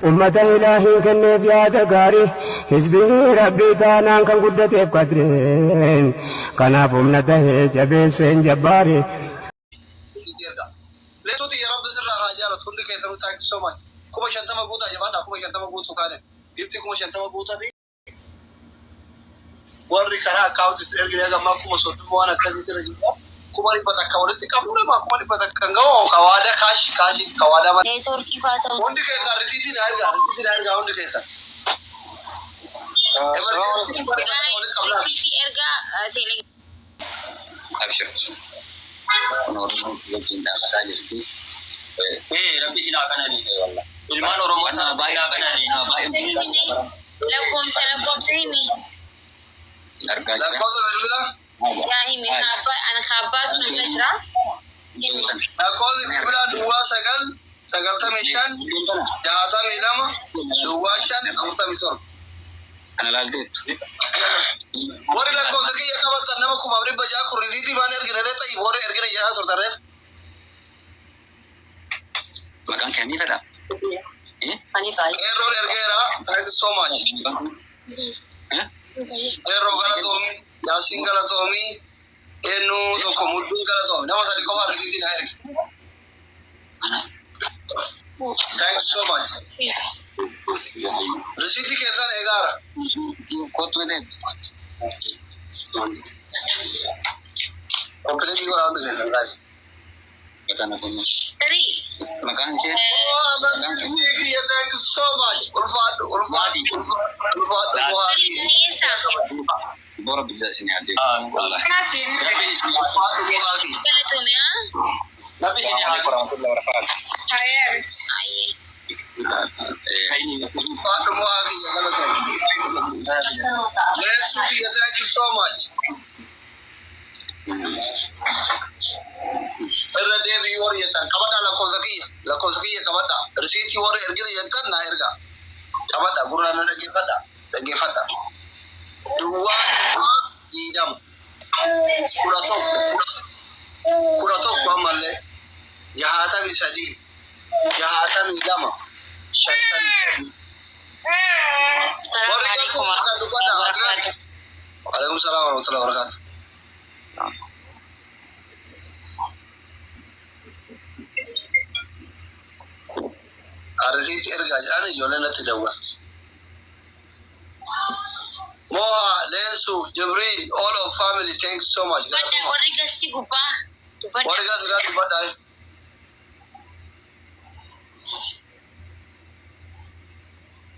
أمة إلهي كن في هذا غاري حزبه ربي تانا كان قدتي بقدرين كان فمنته جبيسين جباري ليتو يا رب سر حاجات كل كيترو تاك سو ماچ كوما شانتما بوتا جبادا كوما شانتما بوتو كان يفتي كوما شانتما بوتا في وري كرا اكاونت ترجع ما كوما سودو وانا كذي ترجع كوما ريبتا كاورت كاموره ما كوما ريبتا كانغو كوادا كاشي كوادا ما نيتورك فاتو وندي كيتا ريسيتي نارغا وندي كيتا ريسيتي ارغا تيلي ابشر ربي سنا كنالي ilman oromo ta baya kanali لكم سلام سيمي لا كوزا بالبلا يا هيمي حابة أنا خابات من فترة لا كوزا بالبلا دوا سجل تمشان جاتا ميلما دوا شان أمرتا ميتور أنا لازم وري لا كوزا كي يكابت تنام كم أمري بجا كوريدي بانير كنالتا يبوري إركنا جاها سرطان makan kami pada أني باي error ergera thank you so much error gala tomi yasin gala tomi enu to komudun gala tomi nama sadi ko har diti na ergi thank you so much receipt ke san egara kot wede open ni ko aande le guys makan apa تري makan sih oh thank you so much urfad wahdi إيسا bora bisa sini aja Allah كافين urfad wahdi كلتهم يا tapi sini ada orang tuh lewat apa tired أيه ini urfad wahdi ya gala tomi yes Sufi thank you so much erra devi wor yetan kabada la kozaki kabada receipt wor ergina yetan na erga kabada gurana dage fada duwa idam kurato kwa malle jahata misadi jahata midama shatta misadi السلام عليكم ورحمة الله وبركاته alaikum salam wa rahmatullahi wa barakatuh receipt erga ana yolana tadawas Moa, Lensu, Jibril, all of family, thanks so much. بدأ ورقستي قبا What is that about that?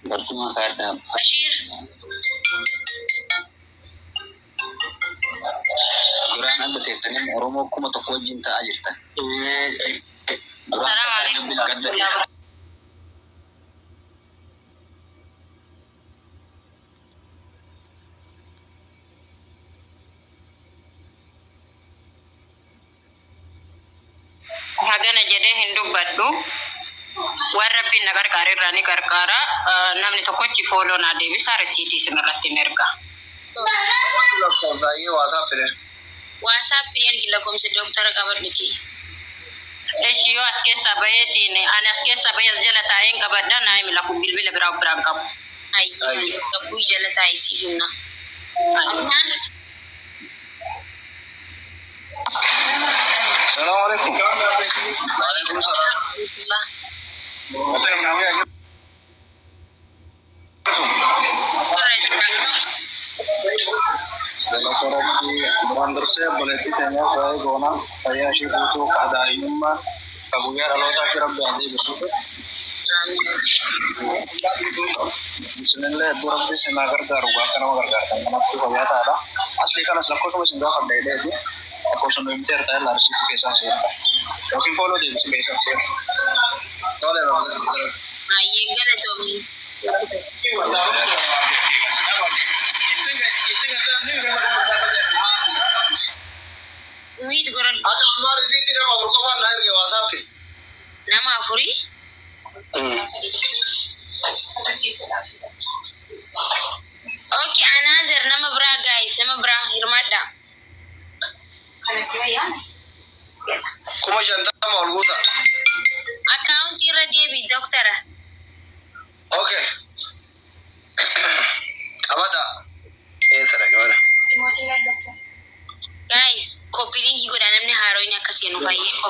bercuma kada بشير kurang ada tetangga oromo kuma to kojin ta ajirta السلام عليكم ورحمة الله وبركاته hagana jedhe hindu baddu warabbi nagar karirani karkara namni tokkochi follow na debi sa receipt sinarratti merga WhatsApp ergi lakom se doctor kabadnuti eshiyo aske sabayeti ne ana aske sabayas jala tayen kabadda na mi lakum bilbil bra kam ay kabu jala tay sihimna Assalamu alaikum. Waalaikum salam. dalam corupsi beranderse boleh ditanya baik gona saya sih butuh keadaan mah kabunya kalau tak kira berani betul Bismillah buruk di senagar daruga karena warga karena tu kalau ada asli kan asal kau sama singgah pada ide itu aku sama minta tertanya larsi kesan sih oke follow di kesan sih Tole no. ay gana to mi Wait, goron. Ada amma receipt ira ko ko na erge WhatsApp pe. Nama afuri? Okay, anazir nama bra guys, nama bra irmada. Kana siya yan? Kuma shanta maulguda. Account ira dia bi doctor.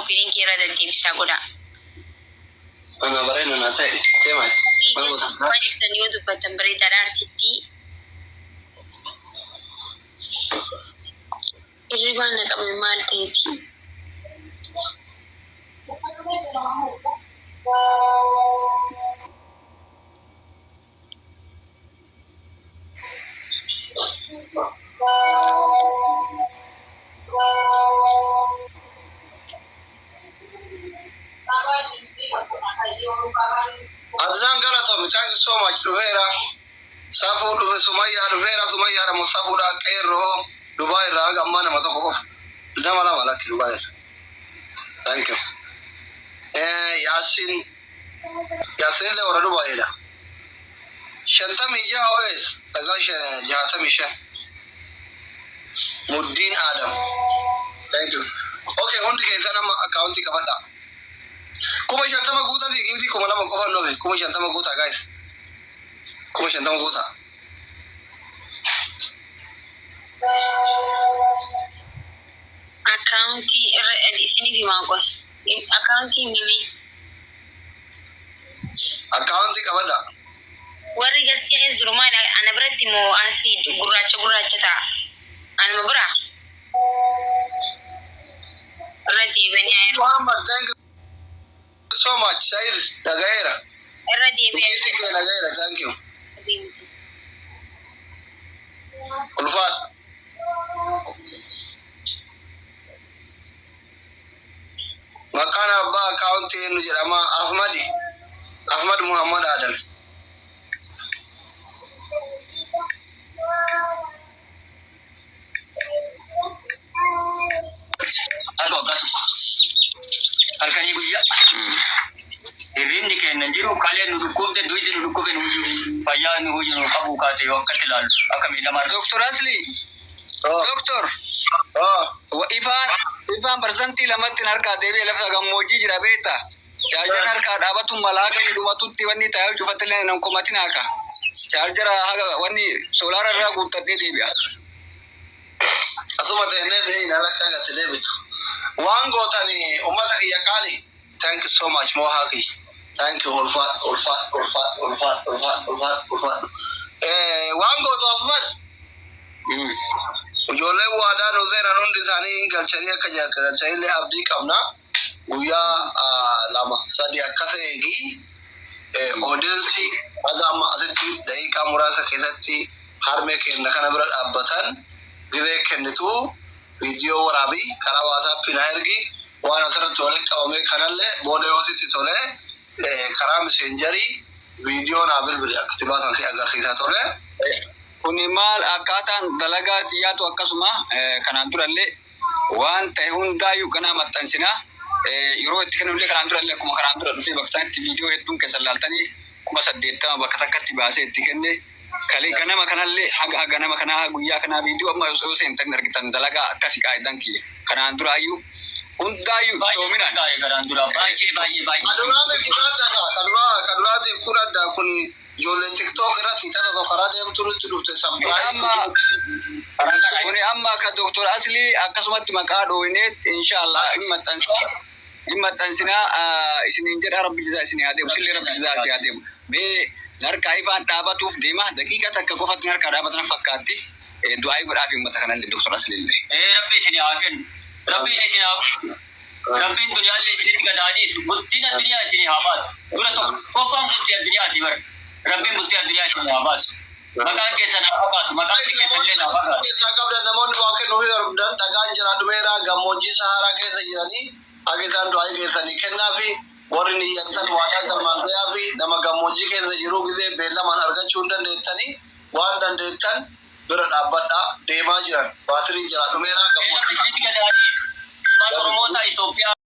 kopiin kira dan bisa goda. Ana barena na tai. Tema. Wajib dan YouTube batan berita dar City. Ini mana kami mal teti. Adnan Galatom, thank you so much, Ruvera. Safu Sumaya da Musafu da Kairo, Dubai Raga Mana Matoko. Damala Malaki Dubai. Thank you. Yasin le Dubai. Shantami Jawes, Tagasha Jatamisha. Muddin Adam. Thank you. Okay, on to get an account. Kuma shantama guta bi ginzi kuma nama kofa no kuma shantama guta guys. Kuma shantama guta. Accounti sini di mana? Accounti mimi. Accounti kabada. Wari gastiya zuruma ana berarti mo asli guracha ta. Ana mabra. Rati bani air. Muhammad, thank you so much. Sair Nagaira. Rati bani Nagaira, thank you. Ulfat. Makana ba accounti nu jirama Ahmad Muhammad Adam. Halo gas. Alkani guyya. Irinni kennan jiru kalen nudukumde duidi nudukuben fayan hujun qabu kate wakati lalu akami nama Dr. Asli. Doctor. Wa ifan barzanti lamatti narka debe lafza gammoji jira beta. Charger narka dabatu malaga iduma tutti wanni tayo chufatale nan komatina ka. Charger haga wanni solar ra gutta de debiya. Asuma tenne de ina lakka telebitu. Wango tani umata yakali. Thank you so much Mohaki. Thank you Ulfat. Wango to Ahmad. Ujole wada no zera nundi sani galchariya kaja galcharile abdi kamna guya lama sadi akase gi audience agama azati dai kamurasa kesatti harme ke nakana bra abbatan gide kennitu video warabi kara whatsapp na ergi wana tara tole kawme kanalle bode ositi tole kara messengeri video na bilbil aktibatan si agar sisa tole kuni mal akatan dalaga tiyatu akasuma kanan duralle wan tahundayu kana matansina yero tiknulle kanan duralle kuma kanan duralle fi baktan video hedun kesalaltani kuma saddeta bakatakati base tikenne kali ganama kanalle haga ganama kana guya kana video amma so senten nergitan dalaga akasi kaidan ki kanan durayu undayu tomina dai kanan dura bayi aduna me kadura de kurada kuni Jole TikTok rati tana to farade mturu te surprise kuni amma ka Dr. Asli akasumatti makado inet inshallah imatansina isinin jira rabbi jaza isini ade usilli rabbi jaza ade be narka ifan dabatuf dema dakika takka kofat narka dabatna fakkati duai barafi ummata kana Dr. Asli rabbi isini aken rabbi isini rabbi dunya le isini tikadadis mustina dunya isini habat dura to kofam dunya dibar Rabbi mesti adriya ni abas. Makan ke sana apa? Makan ke sana na apa? Takab dan namun wakai nuhi dan dagan jalan dumera gamoji sahara ke sajirani. Age san doai ke sani kenna fi borini yantan wada dalman ya fi nama gamoji ke sajiru gide bela man harga chundan detani wan dan detan berat abada dema jiran. Batri jalan dumera gamoji. Ini tiga hadis. Mana mota Ethiopia